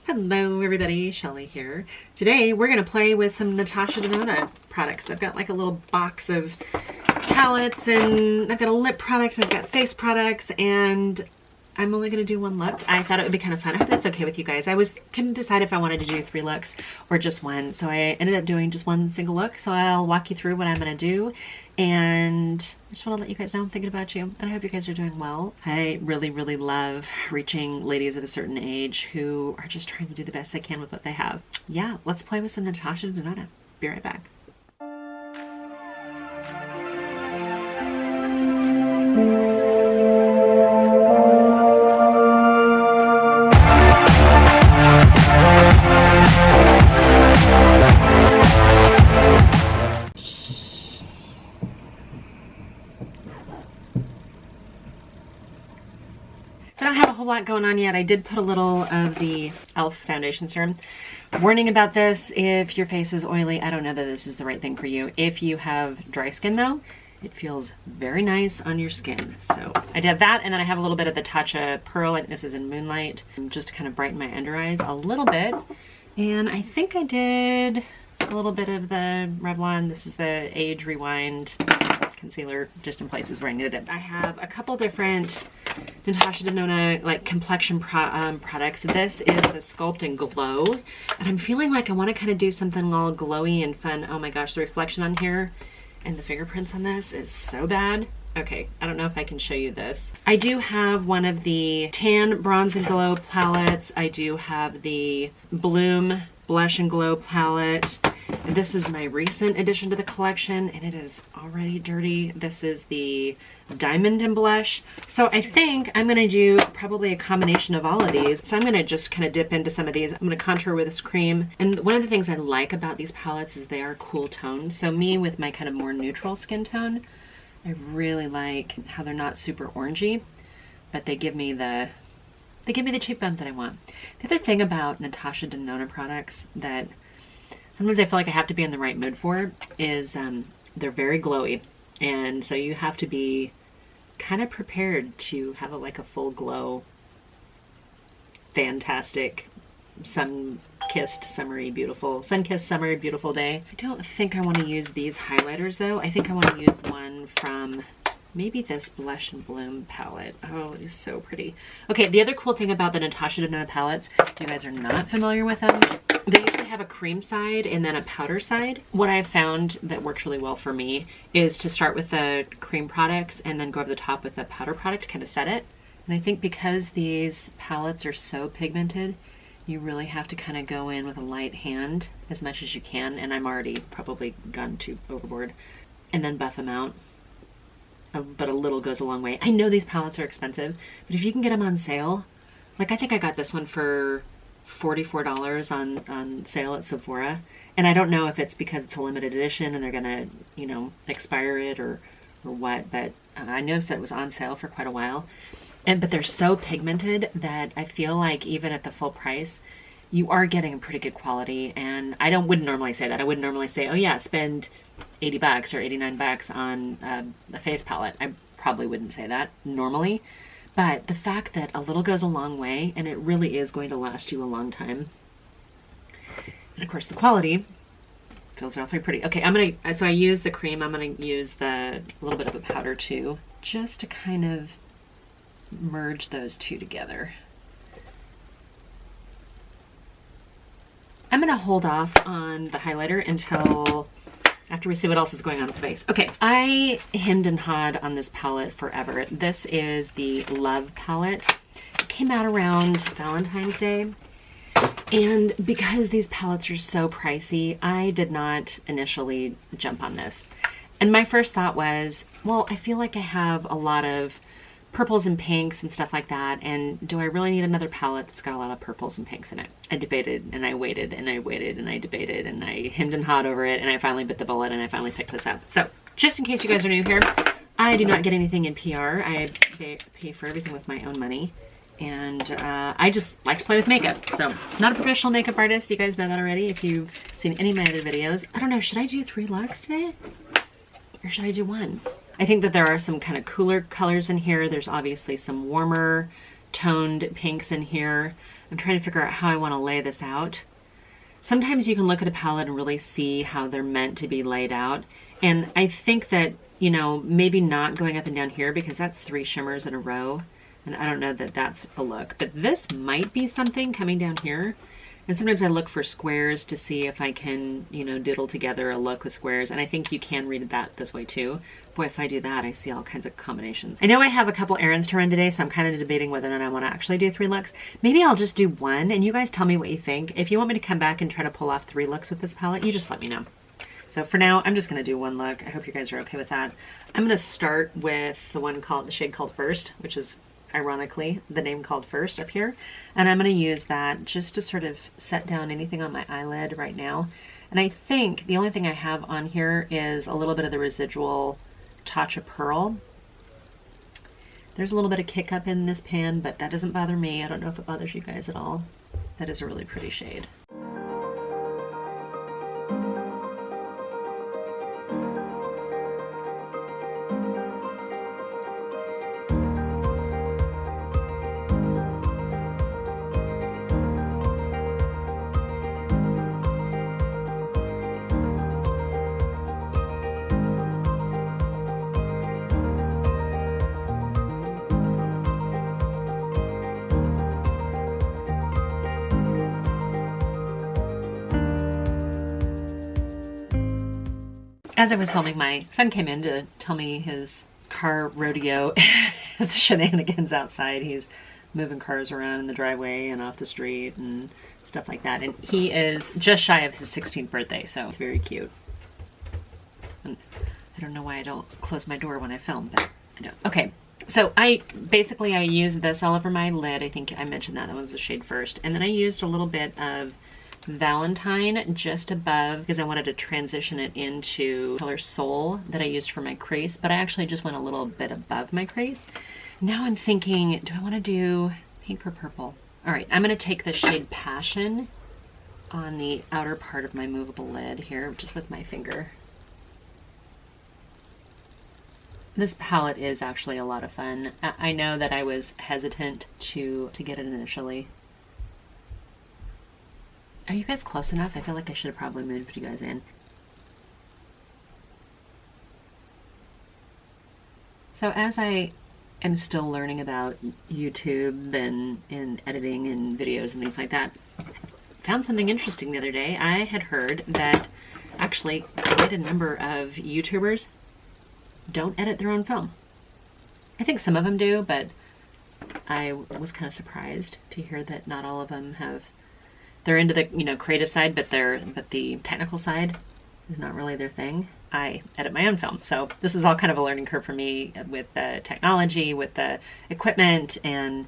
Hello everybody, Shelly here. Today we're going to play with some Natasha Denona products. I've got like a little box of palettes and I've got a lip product, I've got face products, and I'm only going to do one look. I thought it would be kind of fun. I hope that's okay with you guys. I couldn't decide if I wanted to do 3 looks or just one, so I ended up doing just one single look. So I'll walk you through what I'm going to do, and I just want to let you guys know I'm thinking about you, and I hope you guys are doing well. I really, really love reaching ladies of a certain age who are just trying to do the best they can with what they have. Yeah, let's play with some Natasha Denona. Be right back. I don't have a whole lot going on yet. I did put a little of the e.l.f. foundation serum. Warning about this, if your face is oily, I don't know that this is the right thing for you. If you have dry skin though, it feels very nice on your skin. So I did that, and then I have a little bit of the Tatcha Pearl, and this is in Moonlight, just to kind of brighten my under eyes a little bit. And I think I did a little bit of the Revlon. This is the Age Rewind concealer, just in places where I needed it. I have a couple different Natasha Denona like complexion products. This is the Sculpt and Glow, and I'm feeling like I want to kind of do something all glowy and fun. Oh my gosh, the reflection on here and the fingerprints on this is so bad. Okay, I don't know if I can show you this. I do have one of the Tan Bronze and Glow palettes. I do have the Bloom Blush and Glow palette. This is my recent addition to the collection, and it is already dirty. This is the Diamond and Blush. So I think I'm going to do probably a combination of all of these. So I'm going to just kind of dip into some of these. I'm going to contour with this cream. And one of the things I like about these palettes is they are cool toned. So me with my kind of more neutral skin tone, I really like how they're not super orangey, but they give me the cheekbones that I want. The other thing about Natasha Denona products that sometimes I feel like I have to be in the right mood for is they're very glowy, and so you have to be kind of prepared to have like a full glow, fantastic, sun-kissed summery beautiful day. I don't think I want to use these highlighters though. I think I want to use one from maybe this Blush and Bloom palette. Oh, it is so pretty. Okay, the other cool thing about the Natasha Denona palettes, if you guys are not familiar with them, they usually have a cream side and then a powder side. What I've found that works really well for me is to start with the cream products and then go over the top with the powder product to kind of set it. And I think because these palettes are so pigmented, you really have to kind of go in with a light hand as much as you can, and I'm already probably gone too overboard, and then buff them out. But a little goes a long way. I know these palettes are expensive, but if you can get them on sale, like I think I got this one for $44 on sale at Sephora, and I don't know if it's because it's a limited edition and they're gonna, you know, expire it or what, but I noticed that it was on sale for quite a while. But they're so pigmented that I feel like even at the full price, you are getting a pretty good quality. And I wouldn't normally say that. I wouldn't normally say, oh yeah, spend $80 or $89 on a face palette. I probably wouldn't say that normally. But the fact that a little goes a long way, and it really is going to last you a long time. And of course the quality feels awfully pretty. Okay, so I use the cream. I'm gonna use a little bit of a powder too, just to kind of merge those two together. I'm gonna hold off on the highlighter until after we see what else is going on with the face. Okay, I hemmed and hawed on this palette forever. This is the Love palette. It came out around Valentine's Day. And because these palettes are so pricey, I did not initially jump on this. And my first thought was, well, I feel like I have a lot of purples and pinks and stuff like that, and do I really need another palette that's got a lot of purples and pinks in it? I debated and I waited and I waited and I debated and I hemmed and hawed over it, and I finally bit the bullet and I finally picked this up. So just in case you guys are new here, I do not get anything in PR. I pay for everything with my own money, and I just like to play with makeup. So not a professional makeup artist, you guys know that already if you've seen any of my other videos. I don't know, should I do 3 looks today? Or should I do 1? I think that there are some kind of cooler colors in here. There's obviously some warmer toned pinks in here. I'm trying to figure out how I want to lay this out. Sometimes you can look at a palette and really see how they're meant to be laid out. And I think that, you know, maybe not going up and down here because that's 3 shimmers in a row. And I don't know that that's a look, but this might be something coming down here. And sometimes I look for squares to see if I can, you know, doodle together a look with squares. And I think you can read that this way too. Boy, if I do that, I see all kinds of combinations. I know I have a couple errands to run today, so I'm kind of debating whether or not I want to actually do 3 looks. Maybe I'll just do 1, and you guys tell me what you think. If you want me to come back and try to pull off 3 looks with this palette, you just let me know. So for now, I'm just going to do 1 look. I hope you guys are okay with that. I'm going to start with the shade called First, which is ironically the name called First up here. And I'm going to use that just to sort of set down anything on my eyelid right now. And I think the only thing I have on here is a little bit of the residual Tatcha Pearl. There's a little bit of kick up in this pan, but that doesn't bother me. I don't know if it bothers you guys at all. That is a really pretty shade. As I was filming, my son came in to tell me his car rodeo his shenanigans outside. He's moving cars around in the driveway and off the street and stuff like that. And he is just shy of his 16th birthday, so it's very cute. And I don't know why I don't close my door when I film, but I don't. Okay, so I used this all over my lid. I think I mentioned that was the shade First. And then I used a little bit of Valentine just above because I wanted to transition it into color Soul that I used for my crease, but I actually just went a little bit above my crease. Now I'm thinking, do I want to do pink or purple? All right, I'm going to take the shade Passion on the outer part of my movable lid here, just with my finger. This palette is actually a lot of fun. I know that I was hesitant to get it initially. Are you guys close enough? I feel like I should have probably moved you guys in. So as I am still learning about YouTube and editing and videos and things like that, I found something interesting the other day. I had heard that actually quite a number of YouTubers don't edit their own film. I think some of them do, but I was kind of surprised to hear that not all of them have. They're into the, you know, creative side, but the technical side is not really their thing. I edit my own film, so this is all kind of a learning curve for me with the technology, with the equipment and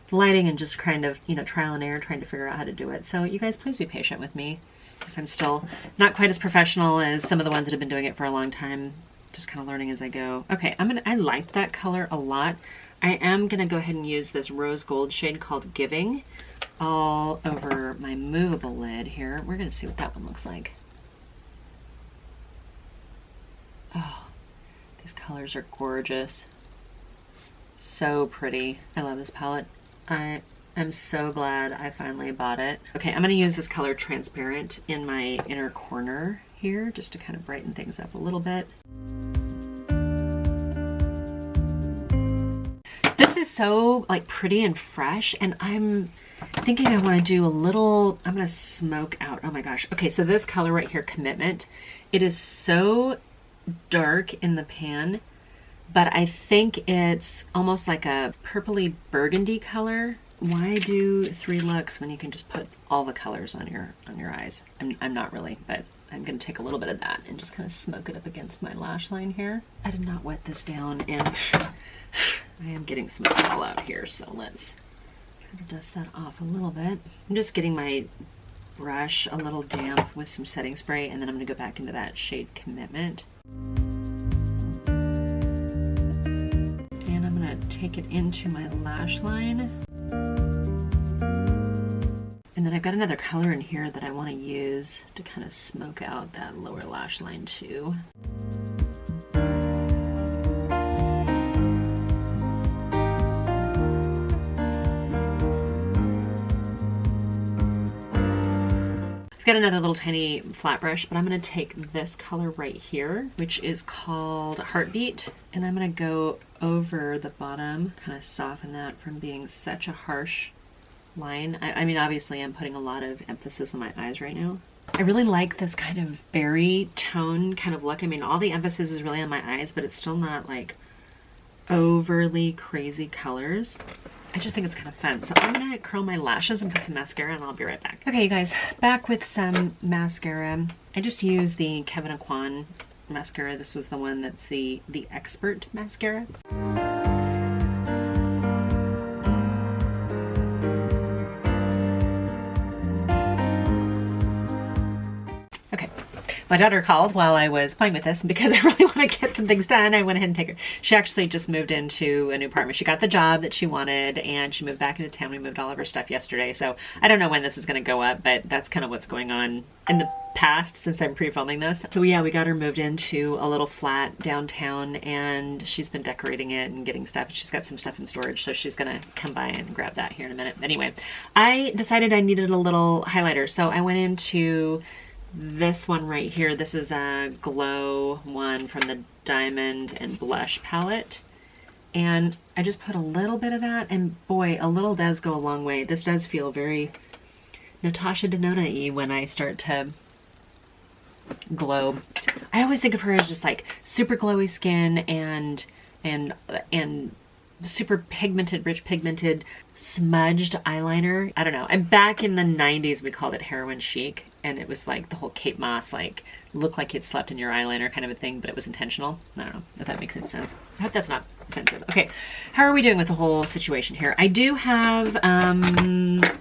the lighting, and just kind of, you know, trial and error, trying to figure out how to do it. So you guys, please be patient with me if I'm still not quite as professional as some of the ones that have been doing it for a long time. Just kind of learning as I go. Okay, I like that color a lot. I am gonna go ahead and use this rose gold shade called Giving all over my movable lid here. We're gonna see what that one looks like. Oh, these colors are gorgeous. So pretty. I love this palette. I am so glad I finally bought it. Okay, I'm gonna use this color Transparent in my inner corner here just to kind of brighten things up a little bit. This is so like pretty and fresh, and I'm thinking I want to do a little, I'm going to smoke out. Oh my gosh. Okay, so this color right here, Commitment, it is so dark in the pan, but I think it's almost like a purpley burgundy color. Why do 3 looks when you can just put all the colors on your eyes? I'm not really, but I'm going to take a little bit of that and just kind of smoke it up against my lash line here. I did not wet this down, and I am getting some fallout here, so let's try to dust that off a little bit. I'm just getting my brush a little damp with some setting spray, and then I'm going to go back into that shade Commitment. And I'm going to take it into my lash line. And then I've got another color in here that I want to use to kind of smoke out that lower lash line too. I've got another little tiny flat brush, but I'm going to take this color right here, which is called Heartbeat, and I'm going to go over the bottom, kind of soften that from being such a harsh line. I mean, obviously I'm putting a lot of emphasis on my eyes right now. I really like this kind of berry tone kind of look. I mean, all the emphasis is really on my eyes, but it's still not like overly crazy colors. I just think it's kind of fun. So I'm gonna curl my lashes and put some mascara and I'll be right back. Okay, you guys, back with some mascara. I just used the Kevin Aucoin mascara. This was the one that's the Expert mascara. My daughter called while I was playing with this, and because I really want to get some things done, I went ahead and take her. She actually just moved into a new apartment. She got the job that she wanted, and she moved back into town. We moved all of her stuff yesterday, so I don't know when this is going to go up, but that's kind of what's going on in the past since I'm pre-filming this. So yeah, we got her moved into a little flat downtown, and she's been decorating it and getting stuff. She's got some stuff in storage, so she's going to come by and grab that here in a minute. Anyway, I decided I needed a little highlighter, so I went into this one right here. This is a glow one from the Diamond and Blush palette, and I just put a little bit of that, and boy, a little does go a long way. This does feel very Natasha Denona-y when I start to glow. I always think of her as just like super glowy skin and super pigmented, rich pigmented, smudged eyeliner. I don't know. And back in the 90s, we called it heroin chic, and it was like the whole Kate Moss, like, looked like you'd slept in your eyeliner kind of a thing, but it was intentional. I don't know if that makes any sense. I hope that's not offensive. Okay, how are we doing with the whole situation here? I do have, the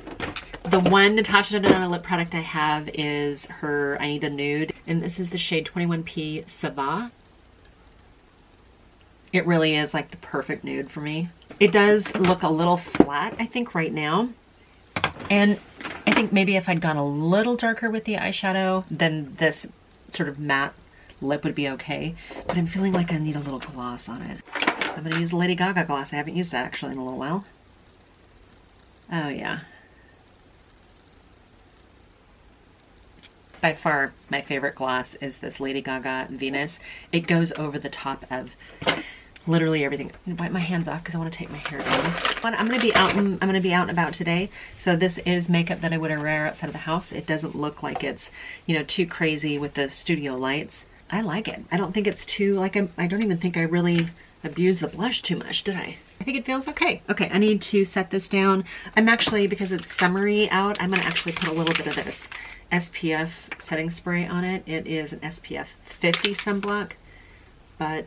one Natasha Denona lip product I have is her I Need a Nude, and this is the shade 21P Sava. It really is like the perfect nude for me. It does look a little flat, I think, right now. And I think maybe if I'd gone a little darker with the eyeshadow, then this sort of matte lip would be okay. But I'm feeling like I need a little gloss on it. I'm gonna use Lady Gaga gloss. I haven't used that actually in a little while. Oh yeah. By far, my favorite gloss is this Lady Gaga Venus. It goes over the top of literally everything. I'm gonna wipe my hands off because I want to take my hair down. I'm gonna be out and about today, so this is makeup that I would wear outside of the house. It doesn't look like it's, you know, too crazy with the studio lights. I like it. I don't think it's too, like, I don't even think I really abused the blush too much, did I? I think it feels okay. Okay, I need to set this down. I'm actually, because it's summery out, I'm gonna actually put a little bit of this SPF setting spray on it. It is an SPF 50 sunblock, but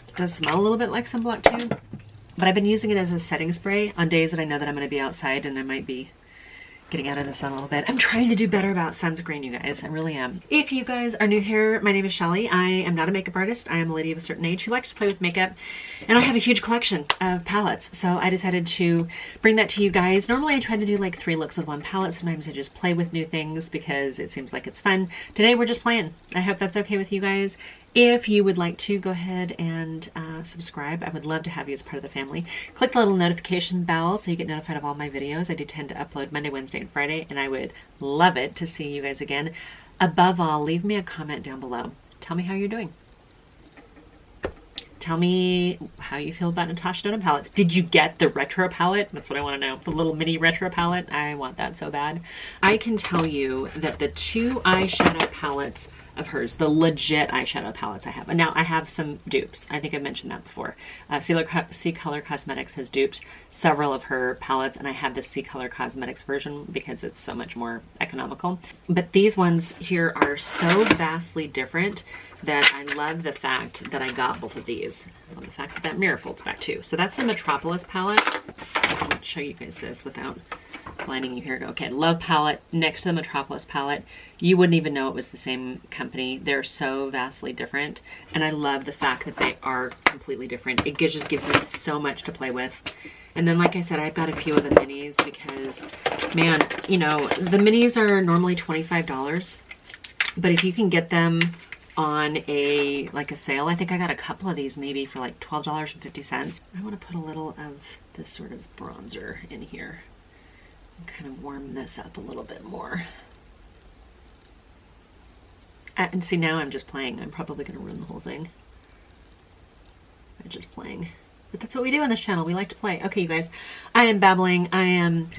it does smell a little bit like sunblock too. But I've been using it as a setting spray on days that I know that I'm going to be outside and I might be getting out of the sun a little bit. I'm trying to do better about sunscreen, you guys. I really am. If you guys are new here, my name is Shelly. I am not a makeup artist. I am a lady of a certain age who likes to play with makeup, and I have a huge collection of palettes. So I decided to bring that to you guys. Normally I try to do like 3 looks with one palette. Sometimes I just play with new things because it seems like it's fun. Today we're just playing. I hope that's okay with you guys. If you would like to, go ahead and subscribe. I would love to have you as part of the family. Click the little notification bell so you get notified of all my videos. I do tend to upload Monday, Wednesday, and Friday, and I would love it to see you guys again. Above all, leave me a comment down below. Tell me how you're doing. Tell me how you feel about Natasha Denona palettes. Did you get the retro palette? That's what I want to know. The little mini retro palette. I want that so bad. I can tell you that the 2 eyeshadow palettes of hers, the legit eyeshadow palettes I have. And now I have some dupes. I think I mentioned that before. C Color Cosmetics has duped several of her palettes, and I have the C Color Cosmetics version because it's so much more economical. But these ones here are so vastly different that I love the fact that I got both of these. I love the fact that that mirror folds back too. So that's the Metropolis palette. I can show you guys this without blinding you here. Okay, Love palette next to the Metropolis palette. You wouldn't even know it was the same company. They're so vastly different, and I love the fact that they are completely different. It just gives me so much to play with. And then, like I said, I've got a few of the minis because, man, you know, the minis are normally $25, but if you can get them on a sale, I think I got a couple of these maybe for like $12.50. I want to put a little of this sort of bronzer in here. kind of warm this up a little bit more. And see, now I'm just playing. I'm probably going to ruin the whole thing. I'm just playing. But that's what we do on this channel. We like to play. Okay, you guys, I am babbling. I am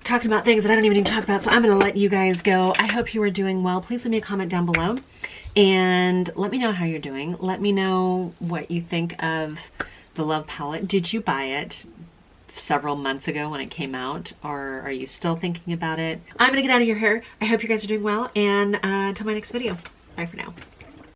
talking about things that I don't even need to talk about, so I'm going to let you guys go. I hope you are doing well. Please leave me a comment down below and let me know how you're doing. Let me know what you think of the Love palette. Did you buy it several months ago when it came out, or are you still thinking about it? I'm gonna get out of your hair. I hope you guys are doing well, and until my next video, bye for now.